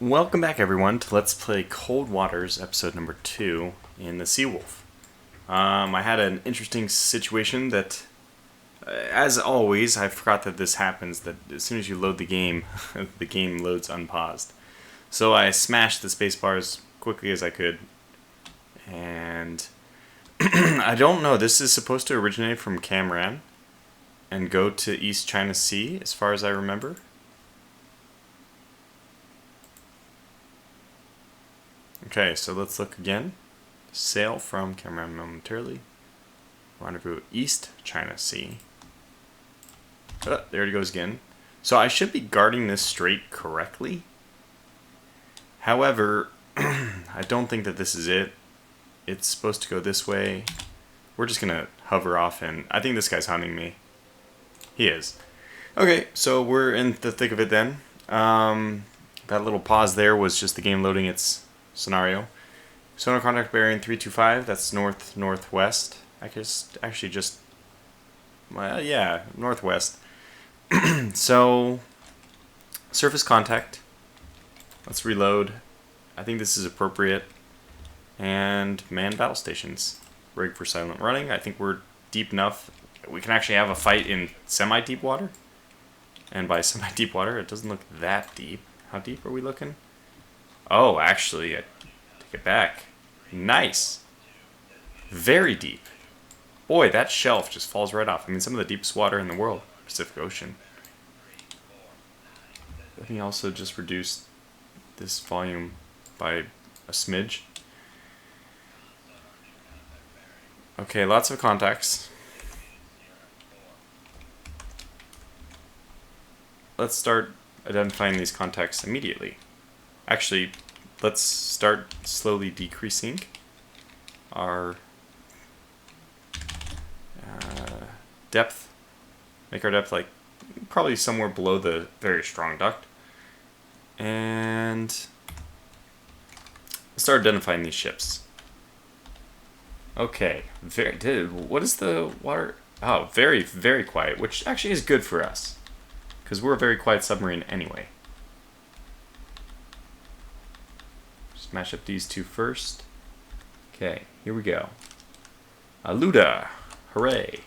Welcome back, everyone, to Let's Play Cold Waters, episode number 2 in the Seawolf. I had an interesting situation that, as always, I forgot that this happens, that as soon as you load the game, the game loads unpaused. So I smashed the spacebar as quickly as I could, and I don't know, this is supposed to originate from Cameron and go to East China Sea, as far as I remember. Okay, so let's look again. Sail from Cameron momentarily. Rendezvous East China Sea. Oh, there it goes again. So I should be guarding this strait correctly. However, I don't think that this is it. It's supposed to go this way. We're just going to hover off, and I think this guy's hunting me. He is. Okay, so we're in the thick of it then. That little pause there was just the game loading its scenario. Sonar contact bearing 325, that's northwest. I guess actually just, well, yeah, northwest. So, surface contact. Let's reload. I think this is appropriate. And manned battle stations. Rig for silent running. I think we're deep enough. We can actually have a fight in semi-deep water. And by semi-deep water, it doesn't look that deep. How deep are we looking? Oh, actually, I take it back. Nice. Very deep. Boy, that shelf just falls right off. I mean, some of the deepest water in the world. Pacific Ocean. Let me also just reduce this volume by a smidge. Okay, lots of contacts. Let's start identifying these contacts immediately. Actually, let's start slowly decreasing our depth. Make our depth like probably somewhere below the very strong duct. And start identifying these ships. Okay, what is the water? Oh, very, very quiet, which actually is good for us. Because we're a very quiet submarine anyway. Smash up these two first. Okay, here we go. Aluda! Hooray!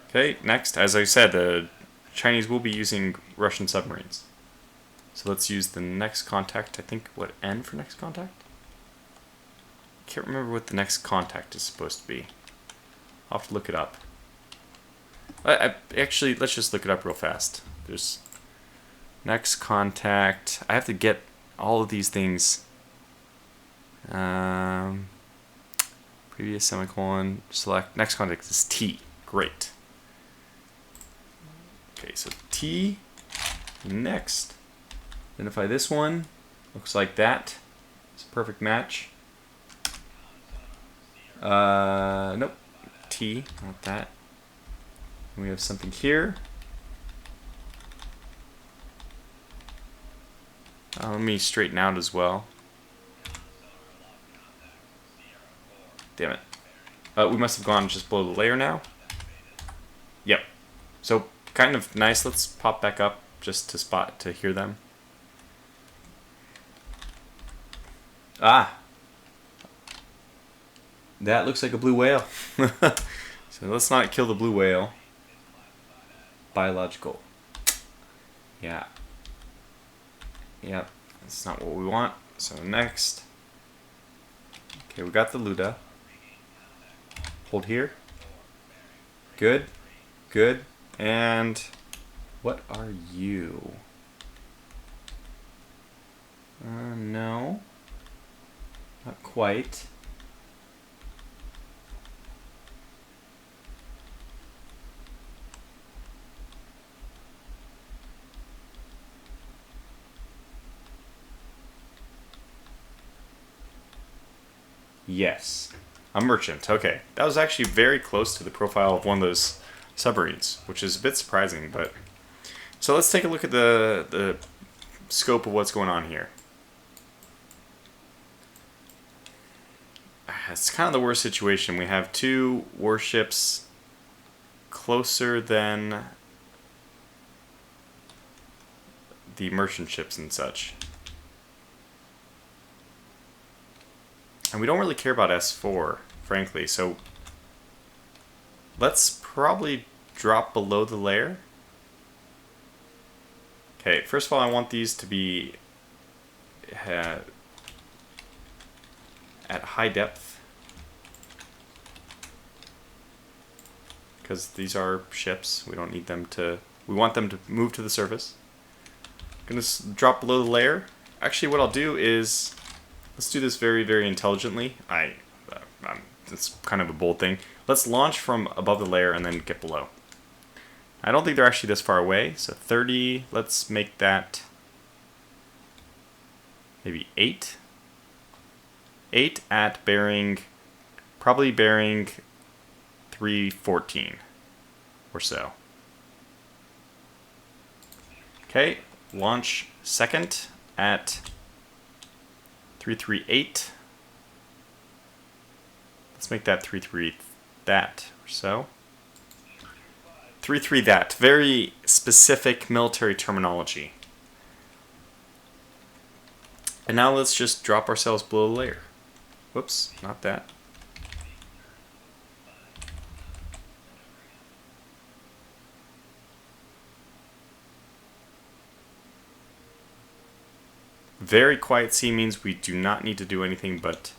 Okay, next, as I said, the Chinese will be using Russian submarines. So let's use the next contact. I think, what, N for next contact? Can't remember what the next contact is supposed to be. I'll have to look it up. Actually, let's just look it up real fast. There's next contact. I have to get all of these things. Previous semicolon, select, next contact is T. Great. Okay, so T, next. Identify this one. Looks like that. It's a perfect match. Nope. T, not that. And we have something here. Let me straighten out as well. Damn it. We must have gone just below the layer now. Yep. So, kind of nice. Let's pop back up just to hear them. Ah! That looks like a blue whale. So let's not kill the blue whale. Biological. Yeah. Yep. That's not what we want. So next. Okay, we got the Luda. Hold here. Good. Good. And what are you? No. Not quite. Yes. A merchant. Okay. That was actually very close to the profile of one of those submarines, which is a bit surprising, but... So let's take a look at the scope of what's going on here. It's kind of the worst situation. We have two warships closer than the merchant ships and such. And we don't really care about S4, frankly, so let's probably drop below the layer. Okay, first of all, I want these to be at high depth, because these are ships. We don't need them to, we want them to move to the surface. I'm gonna drop below the layer. Actually, what I'll do is, let's do this very, very intelligently. It's kind of a bold thing. Let's launch from above the layer and then get below. I don't think they're actually this far away, so 30, let's make that maybe 8. 8 at bearing, probably bearing 314 or so. Okay, launch second at 338. Let's make that 33 that or so. 33 that. Very specific military terminology. And now let's just drop ourselves below the layer. Whoops, not that. Very quiet sea means we do not need to do anything but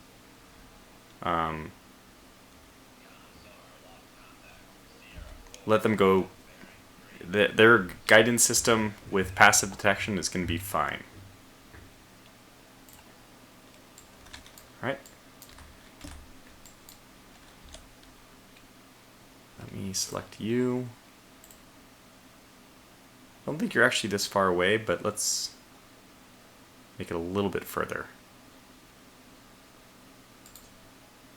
let them go. Their guidance system with passive detection is going to be fine. Alright. Let me select you. I don't think you're actually this far away, but let's make it a little bit further.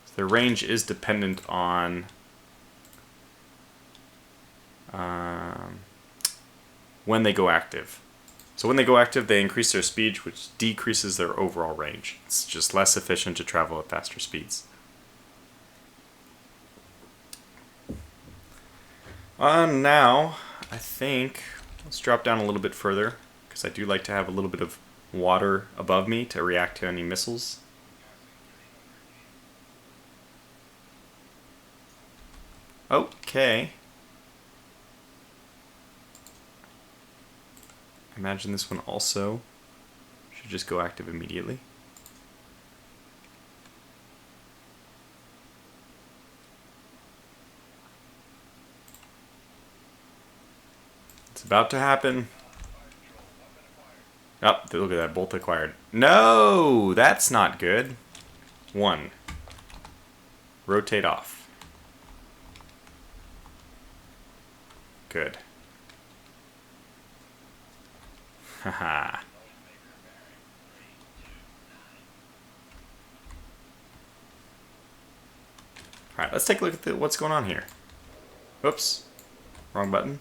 So their range is dependent on when they go active. So when they go active, they increase their speed, which decreases their overall range. It's just less efficient to travel at faster speeds. Now, I think, let's drop down a little bit further, because I do like to have a little bit of water above me to react to any missiles. Okay. I imagine this one also should just go active immediately. It's about to happen. Oh, look at that, bolt acquired. No, that's not good. 1. Rotate off. Good. Haha. Alright, let's take a look at what's going on here. Oops. Wrong button.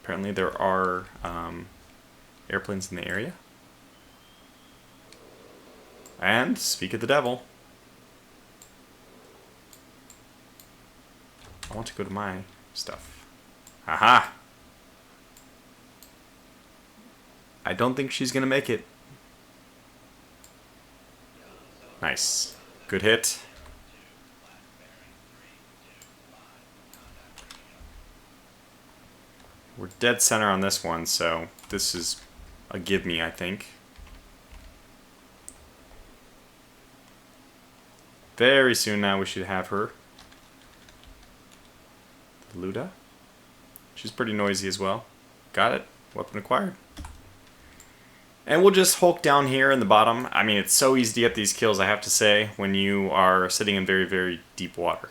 Apparently there are airplanes in the area. And, speak of the devil, I want to go to my stuff. Haha! I don't think she's gonna make it. Nice. Good hit. We're dead center on this one, so this is a give me, I think. Very soon now we should have her. Luda. She's pretty noisy as well. Got it. Weapon acquired. And we'll just hulk down here in the bottom. I mean, it's so easy to get these kills, I have to say, when you are sitting in very, very deep water.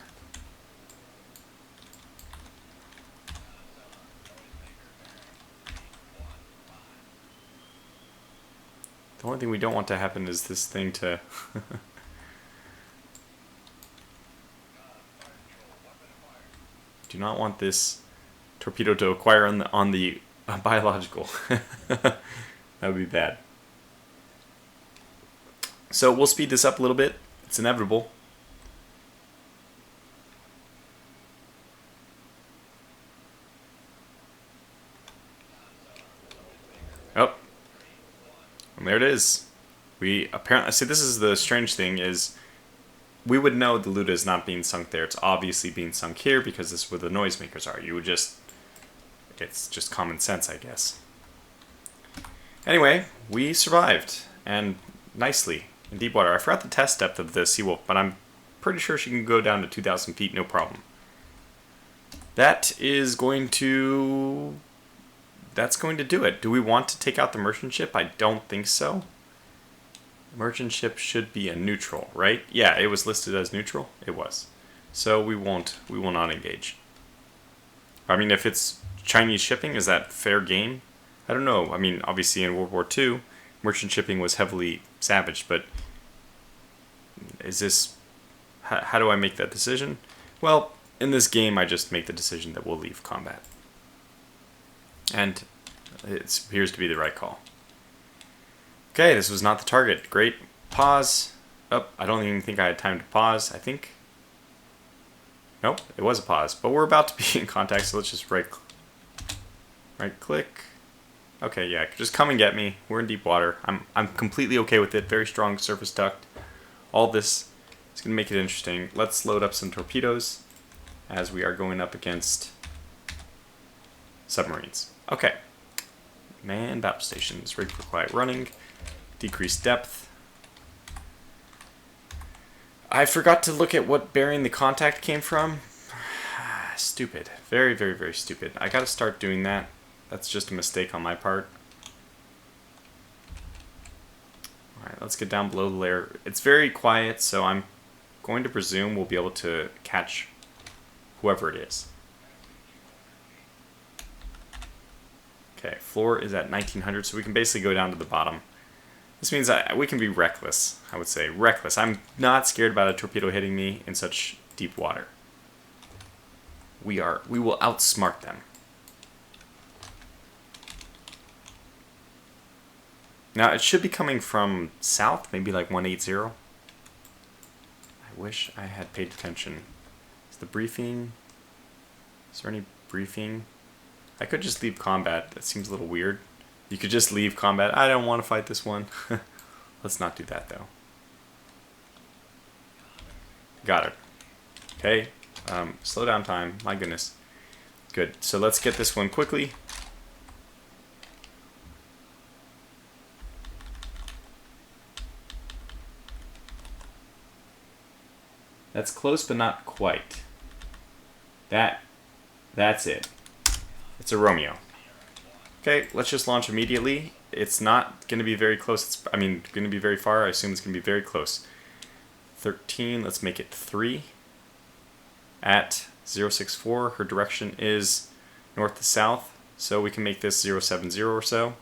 The only thing we don't want to happen is this thing to... Do not want this torpedo to acquire on the biological. That would be bad. So we'll speed this up a little bit. It's inevitable. Oh. And there it is. We apparently... See, this is the strange thing is... We would know the loot is not being sunk there. It's obviously being sunk here because this is where the noisemakers are. You would just... It's just common sense, I guess. Anyway, we survived. And nicely. In deep water. I forgot the test depth of the Seawolf, but I'm pretty sure she can go down to 2,000 feet, no problem. That's going to do it. Do we want to take out the merchant ship? I don't think so. Merchant ship should be a neutral, right? Yeah, it was listed as neutral. It was. So we will not engage. I mean, if it's Chinese shipping, is that fair game? I don't know. I mean, obviously in World War II, merchant shipping was heavily savaged, but is this... How do I make that decision? Well, in this game, I just make the decision that we'll leave combat. And it appears to be the right call. Okay, this was not the target. Great. Pause. Oh, I don't even think I had time to pause, I think. Nope, it was a pause. But we're about to be in contact, so let's just right click. Okay, yeah, just come and get me. We're in deep water. I'm completely okay with it. Very strong surface duct. All this is going to make it interesting. Let's load up some torpedoes as we are going up against submarines. Okay. Man, battle stations. Rig for quiet running. Decreased depth. I forgot to look at what bearing the contact came from. Stupid. Very, very, very stupid. I gotta start doing that. That's just a mistake on my part. Alright, let's get down below the layer. It's very quiet, so I'm going to presume we'll be able to catch whoever it is. Okay, floor is at 1900, so we can basically go down to the bottom. This means we can be reckless, I would say. Reckless. I'm not scared about a torpedo hitting me in such deep water. We will outsmart them. Now, it should be coming from south, maybe like 180. I wish I had paid attention. Is the briefing... Is there any briefing? I could just leave combat. That seems a little weird. You could just leave combat. I don't want to fight this one. Let's not do that, though. Got it. Okay. Slow down time. My goodness. Good. So let's get this one quickly. That's close, but not quite. That's it. It's a Romeo. Okay, let's just launch immediately. It's not going to be very close. Going to be very far. I assume it's going to be very close. 13, let's make it 3. At 064, her direction is north to south, so we can make this 070 or so.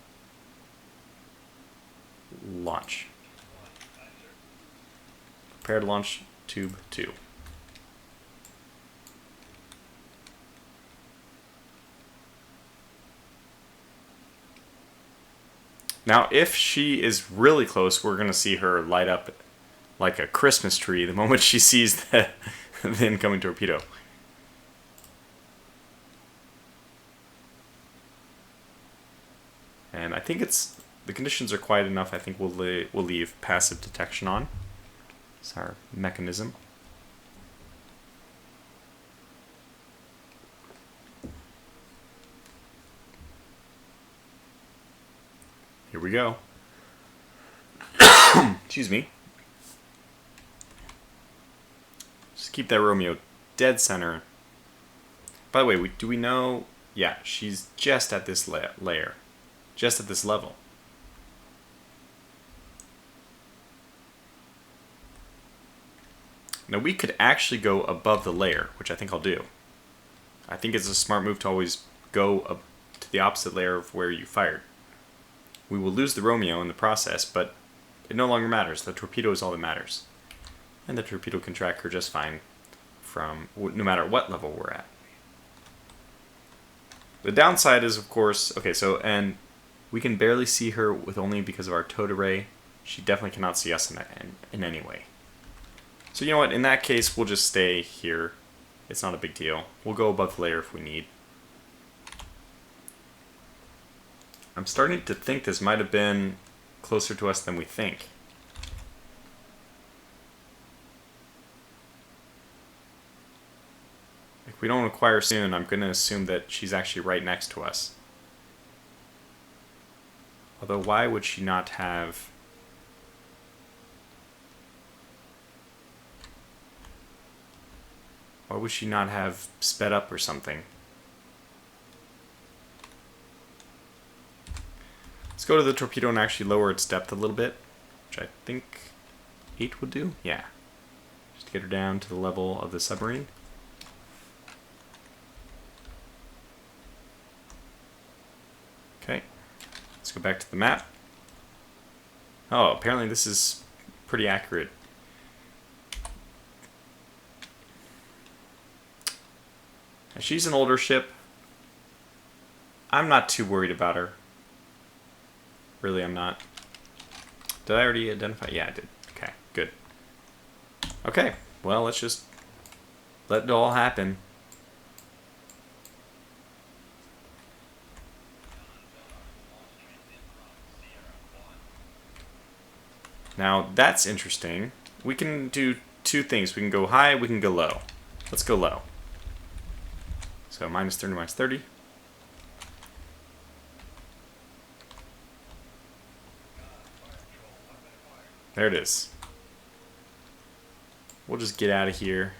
Launch. Prepare to launch tube 2. Now, if she is really close, we're going to see her light up like a Christmas tree the moment she sees the incoming torpedo. And I think the conditions are quiet enough. I think we'll leave passive detection on. It's our mechanism. Here we go. Excuse me. Just keep that Romeo dead center. By the way, do we know... Yeah, she's just at this layer. Just at this level. Now we could actually go above the layer, which I think I'll do. I think it's a smart move to always go up to the opposite layer of where you fired. We will lose the Romeo in the process, but it no longer matters. The torpedo is all that matters. And the torpedo can track her just fine from no matter what level we're at. The downside is, of course, okay, so, and we can barely see her with only because of our towed array. She definitely cannot see us in any way. So you know what, in that case, we'll just stay here. It's not a big deal. We'll go above the layer if we need. I'm starting to think this might have been closer to us than we think. we don't acquire soon, I'm going to assume that she's actually right next to us. Although, why would she not have... Why would she not have sped up or something? Let's go to the torpedo and actually lower its depth a little bit, which I think 8 would do. Yeah. Just to get her down to the level of the submarine. Okay. Let's go back to the map. Oh, apparently this is pretty accurate. She's an older ship. I'm not too worried about her. Really, I'm not. Did I already identify? Yeah, I did. Okay, good. Okay, well, let's just let it all happen. Now, that's interesting. We can do two things. We can go high, we can go low. Let's go low. So, minus 30, minus 30. There it is. We'll just get out of here.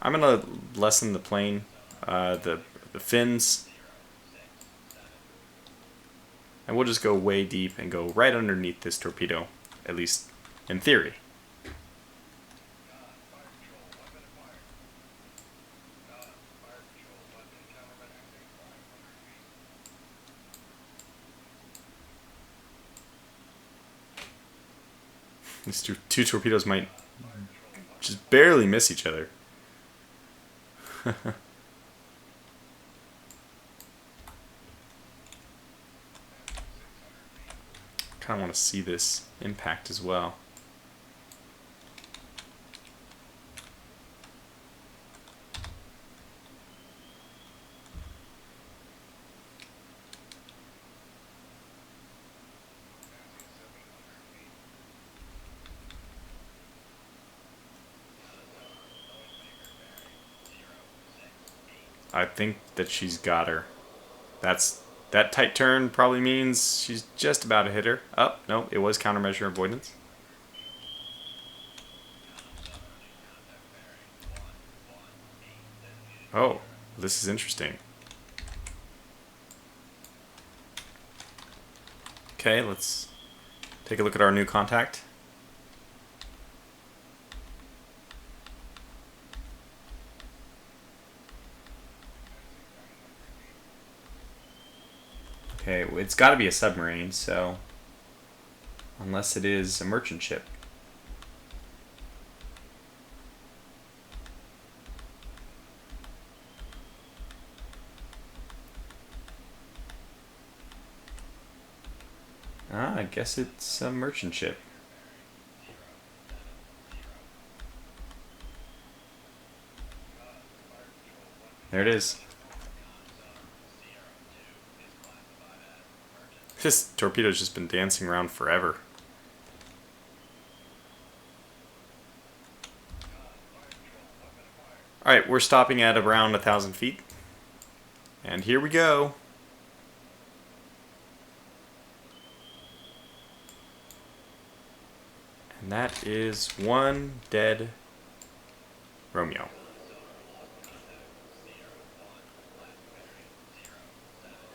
I'm going to lessen the plane, the fins. And we'll just go way deep and go right underneath this torpedo, at least in theory. These two torpedoes might just barely miss each other. Kind of want to see this impact as well. I think that she's got her. That tight turn probably means she's just about to hit her. Oh, no, it was countermeasure avoidance. Oh, this is interesting. Okay, let's take a look at our new contact. Okay, it's got to be a submarine, so unless it is a merchant ship. Ah, I guess it's a merchant ship. There it is. This torpedo's just been dancing around forever. Alright, we're stopping at around 1,000 feet. And here we go. And that is one dead Romeo.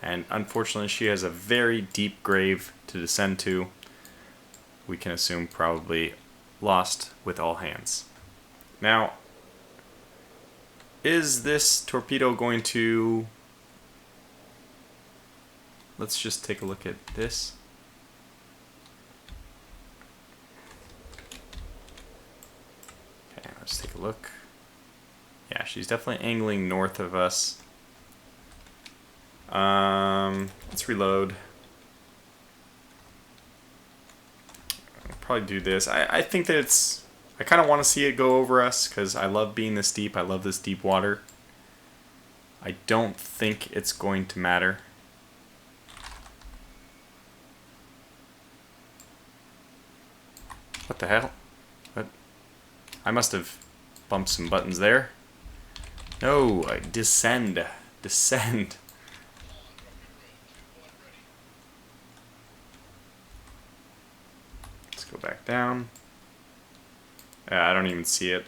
And unfortunately, she has a very deep grave to descend to. We can assume probably lost with all hands. Now, is this torpedo going to... Let's just take a look at this. Okay, let's take a look. Yeah, she's definitely angling north of us. Let's reload. I'll probably do this. I think that it's... I kind of want to see it go over us because I love being this deep. I love this deep water. I don't think it's going to matter. What the hell? What? I must have bumped some buttons there. No, descend. Descend. Let's go back down. I don't even see it.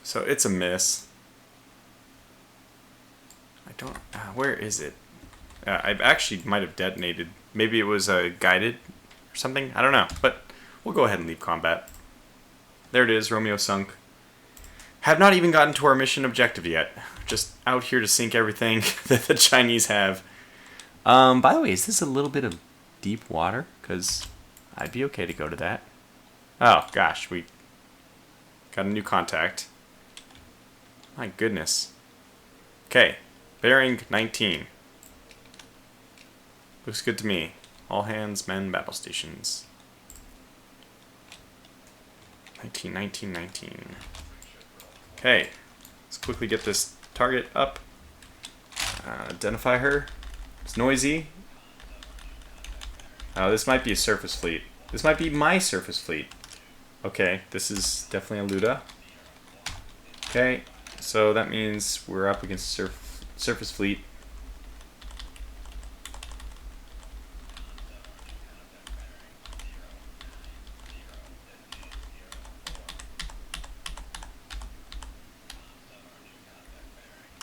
So it's a miss. I don't... where is it? I actually might have detonated. Maybe it was guided or something. I don't know. But we'll go ahead and leave combat. There it is. Romeo sunk. Have not even gotten to our mission objective yet. Just out here to sink everything that the Chinese have. By the way, is this a little bit of deep water? Because I'd be okay to go to that. Oh, gosh. We got a new contact. My goodness. Okay. Bearing 19. Looks good to me. All hands, men, battle stations. 19, 19, 19. Okay. Let's quickly get this target up. Identify her. It's noisy. Oh, this might be a surface fleet. This might be my surface fleet. Okay, this is definitely a Luda. Okay, so that means we're up against surface fleet.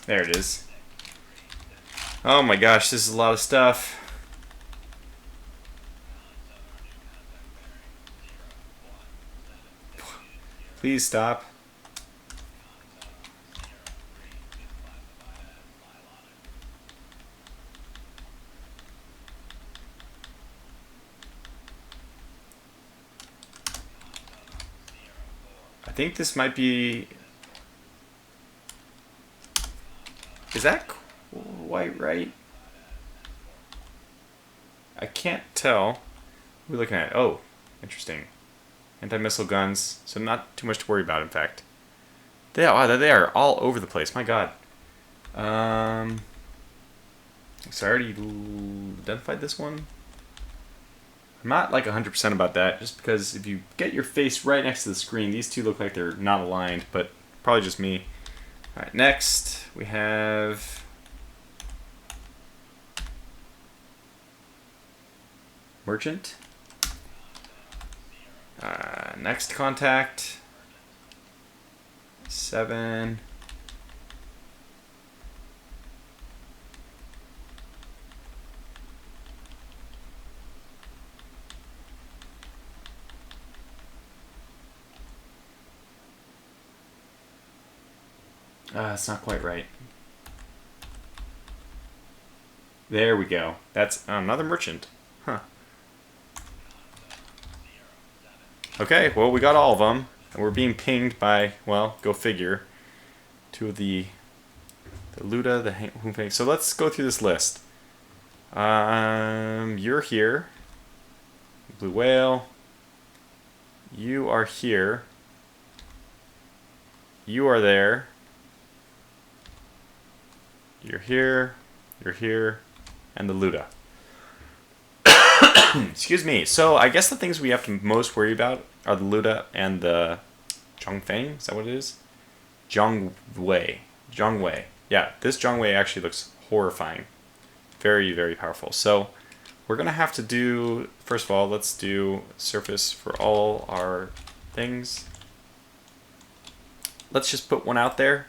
There it is. Oh my gosh, this is a lot of stuff. Please stop. I think this might be... Is that quite right? I can't tell. What are we looking at? Oh, interesting. Anti-missile guns. So not too much to worry about, in fact. They are all over the place. My God. So I already identified this one. I'm not like 100% about that, just because if you get your face right next to the screen, these two look like they're not aligned, but probably just me. Alright, next we have Merchant. Next contact 7. It's not quite right. There we go. That's another merchant. Huh. Okay, well, we got all of them. And we're being pinged by, well, go figure, 2 of the Luda, the Hunfei. So let's go through this list. You're here. Blue Whale. You are here. You are there. You're here, and the Luda. Excuse me. So I guess the things we have to most worry about are the Luda and the Zhongfeng. Is that what it is? Zhongwei. Yeah, this Zhongwei actually looks horrifying. Very, very powerful. So we're going to have to do, first of all, let's do surface for all our things. Let's just put one out there.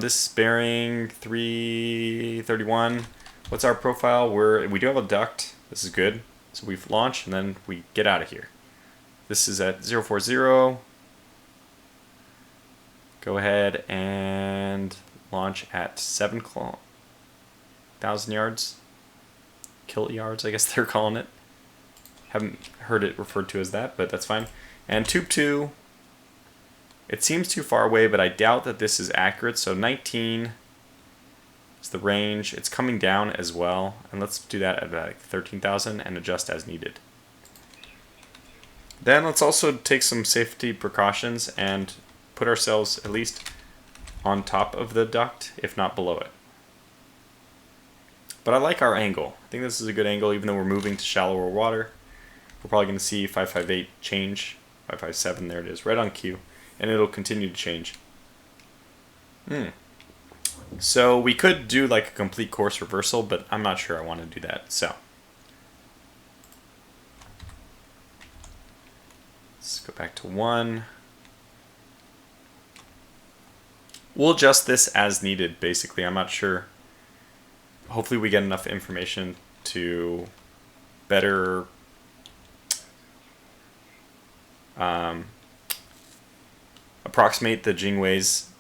This is bearing 331. What's our profile? We do have a duct. This is good. So we launch and then we get out of here. This is at 040. Go ahead and launch at 7,000 yards. Kill yards, I guess they're calling it. Haven't heard it referred to as that, but that's fine. And tube 2. It seems too far away, but I doubt that this is accurate. So 19 is the range. It's coming down as well. And let's do that at like 13,000 and adjust as needed. Then let's also take some safety precautions and put ourselves at least on top of the duct, if not below it. But I like our angle. I think this is a good angle, even though we're moving to shallower water. We're probably going to see 558 change. 557, there it is, right on cue. And it'll continue to change. So we could do like a complete course reversal, but I'm not sure I want to do that. So let's go back to 1. We'll adjust this as needed, basically. I'm not sure. Hopefully we get enough information to better approximate the Jianghui's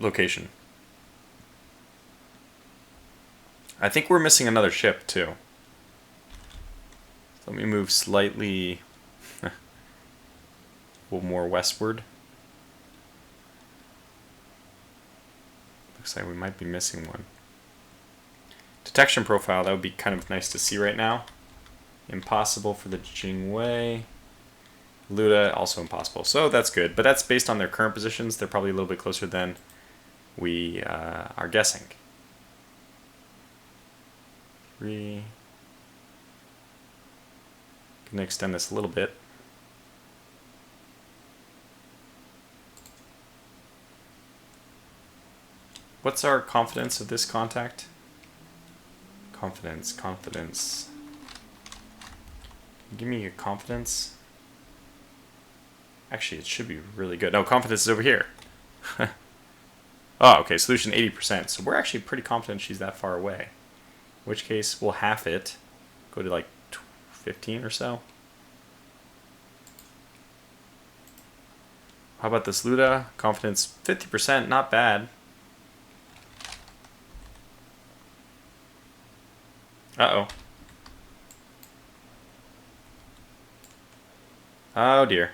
location. I think we're missing another ship too. So let me move slightly a little more westward. Looks like we might be missing one. Detection profile, that would be kind of nice to see right now. Impossible for the Jingwei. Luda, also impossible. So that's good, but that's based on their current positions. They're probably a little bit closer than we are guessing. 3. Gonna extend this a little bit. What's our confidence of this contact? Confidence. Give me your confidence. Actually, it should be really good. No, confidence is over here. Oh, okay, solution 80%. So we're actually pretty confident she's that far away. In which case, we'll half it. Go to like 15 or so. How about this Luda? Confidence 50%, not bad. Uh-oh. Oh dear.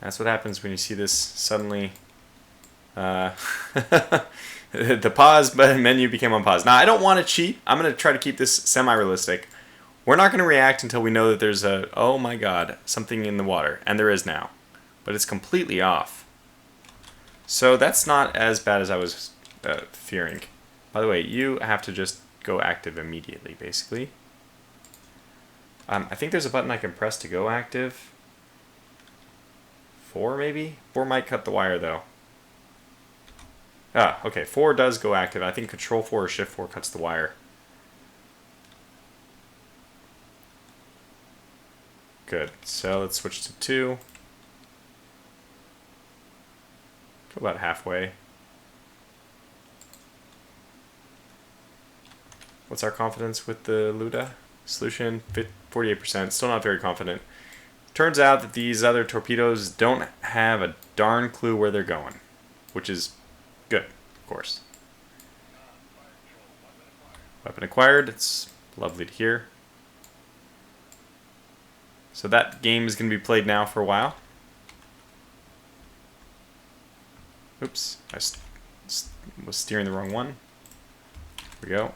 That's what happens when you see this suddenly. The pause menu became unpaused. Now, I don't want to cheat. I'm going to try to keep this semi-realistic. We're not going to react until we know that there's a, oh my god, something in the water. And there is now. But it's completely off. So that's not as bad as I was fearing. By the way, you have to just go active immediately, basically. I think there's a button I can press to go active. 4 maybe? 4 might cut the wire though. Ah, okay, 4 does go active. I think Control 4 or Shift 4 cuts the wire. Good, so let's switch to 2. Go about halfway. What's our confidence with the Luda? Solution, 48%. Still not very confident. Turns out that these other torpedoes don't have a darn clue where they're going, which is good, of course. Weapon acquired. It's lovely to hear. So that game is going to be played now for a while. Oops, I was steering the wrong one. Here we go.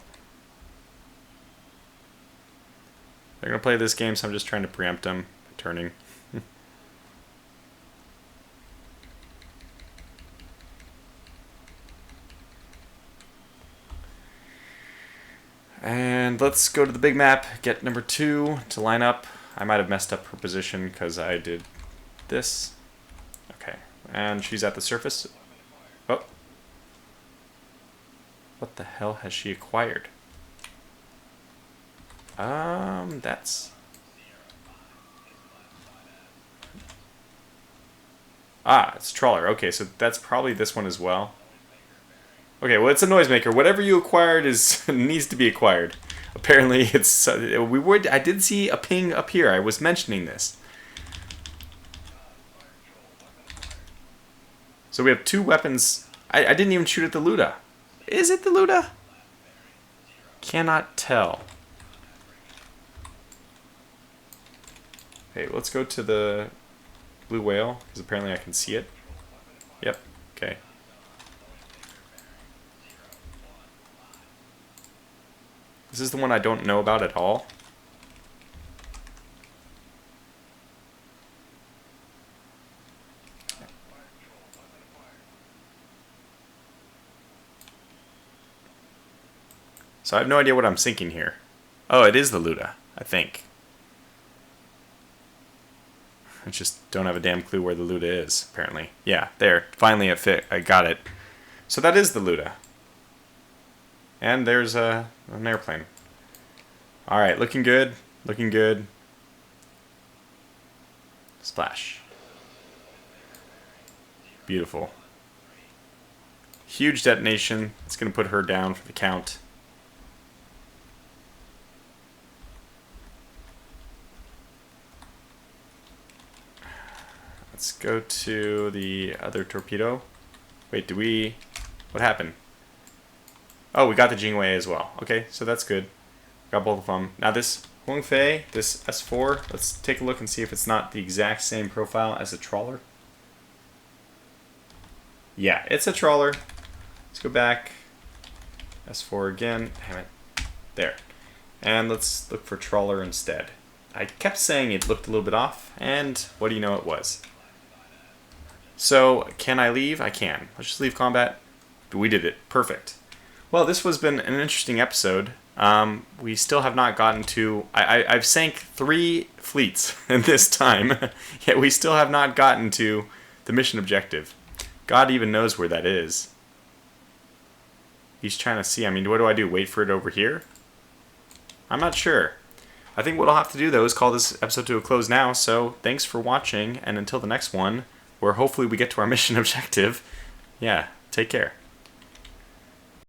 They're going to play this game, so I'm just trying to preempt them by turning. And let's go to the big map, get number 2 to line up. I might have messed up her position because I did this. Okay, and she's at the surface. Oh. What the hell has she acquired? That's... Ah, it's trawler. Okay, so that's probably this one as well. Okay, well, it's a noisemaker. Whatever you acquired is needs to be acquired. Apparently, it's... I did see a ping up here. I was mentioning this. So we have 2 weapons. I didn't even shoot at the Luda. Is it the Luda? Cannot tell. Hey, let's go to the blue whale, because apparently I can see it. Yep, okay. This is the one I don't know about at all. So I have no idea what I'm sinking here. Oh, it is the Luda, I think. I just don't have a damn clue where the Luda is, apparently. Yeah, there. Finally it fit. I got it. So that is the Luda. And there's an airplane. Alright, looking good. Looking good. Splash. Beautiful. Huge detonation. It's going to put her down for the count. Let's go to the other torpedo. Wait, what happened? Oh, we got the Jingwei as well. Okay, so that's good. Got both of them. Now this Huang Fei, this S4, let's take a look and see if it's not the exact same profile as a trawler. Yeah, it's a trawler. Let's go back. S4 again. Damn it. There. And let's look for trawler instead. I kept saying it looked a little bit off, and what do you know, it was. So, can I leave? I can. Let's just leave combat. We did it. Perfect. Well, this has been an interesting episode. We still have not gotten to... I've sank 3 fleets in this time, yet we still have not gotten to the mission objective. God even knows where that is. He's trying to see. I mean, what do I do? Wait for it over here? I'm not sure. I think what I'll have to do, though, is call this episode to a close now. So, thanks for watching, and until the next one, where hopefully we get to our mission objective, yeah, take care.